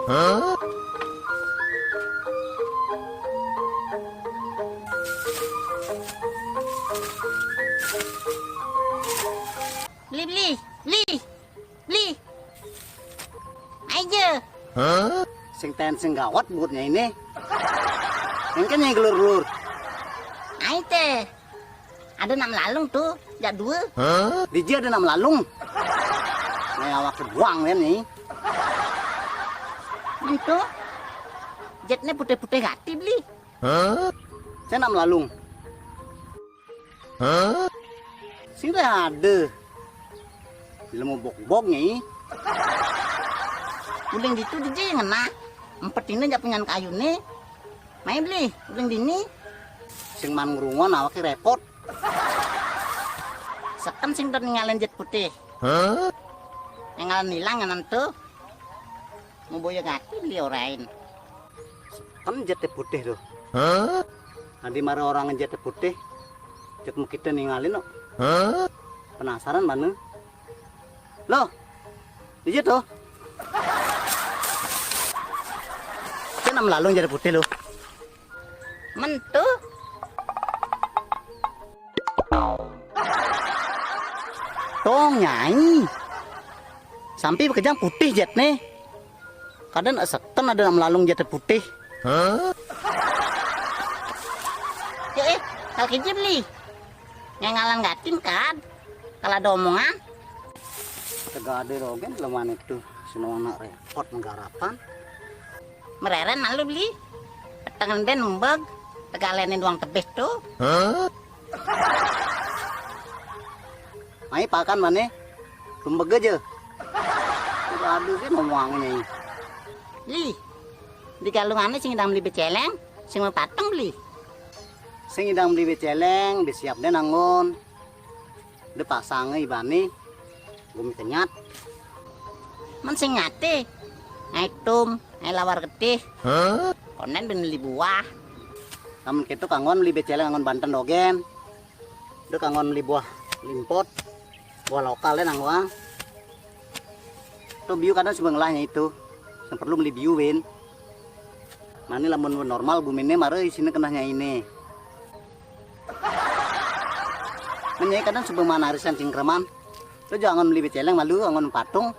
Beli, beli, beli. Aja. Sing sing gawat buatnya ini. Yang kan yang gelur-gelur. Aite. Ada 6 lalung tuh, jak 2. Di dia ada 6 lalung. Nih awak buang ya nih. Itu. Jetnya putih-putih gati beli. Saya 6 lalung. Sing ada. Bila mau bok-boknya ini. Uling gitu di dia ngena. Empet ini jak punya kayu nih. Main beli, uling dini. Sing man ngrungon awake repot. Seken sing ninggalin jet putih. Ninggalin hilang kan tuh. Mau boya gati beli orain. Kan jete putih tuh. Nanti marah orang jete putih. Jet mau kita ninggalin no. Penasaran mana? Loh, di tuh. Saya 6 lalung jete putih loh. Mentu. Tong nyai. Sampai bekejang putih jet nih. Kadang seken ada 6 lalung jete putih. Ya kalau kerja beli. Ngalan gatin kan. Kalau ada omongan. Tegak ada rogen leman itu. Senang anak repot menggarapan. Mereren malu beli. Tangan den umbag. Tegak lenin uang tebes tuh. Mai pakan mana? Tumbeg aja. Tidak ada kan ngomongnya ini. Beli. Di galungannya sing idam beli beceleng. Sing mau pateng beli. Sing idam beli beceleng, disiap deh nangon. De pasangnya ibani. Gumi kenyat. Men sing ngate. Ngaitum. Lawar getih. Konen beli buah. Namun gitu kangon beli beceleng kangon Banten dogen. De kangon beli buah limpot. Buah lokal deh nangwang. Tuh biu kadang sebenglahnya itu. Yang perlu beli biu win. Mani lamun normal buminnya marah isinya kenahnya ini. Menyai kadang sebelum mana arisan cingkreman. Tuh jangan beli beceleng malu angon patung.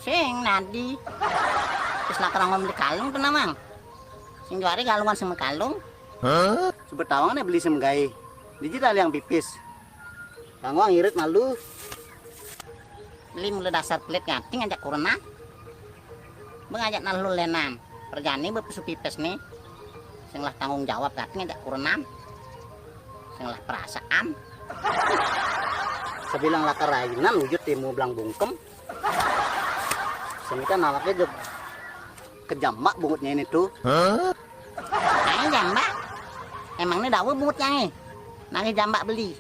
Sing nadi. Terus nak orang beli kalung tuh namang. Sing juari kalungan sama kalung. Sebetawangan beli semgai. Digital yang pipis. Kanggo ngirit malu. Beli mulai dasar pelit ngating ngajak kurena. Mengajak nalu lenam. Perjani bepesu pipes nih. Sing lah tanggung jawab ngating ngajak kurena. Sing lah perasaan. Sebilang lakar rainan wujud timu belang bungkem. Semikan nawaknya kejambak bungutnya ini tuh. Nah jambak. Emang ini dawa bungutnya nih. Nanti jambak beli.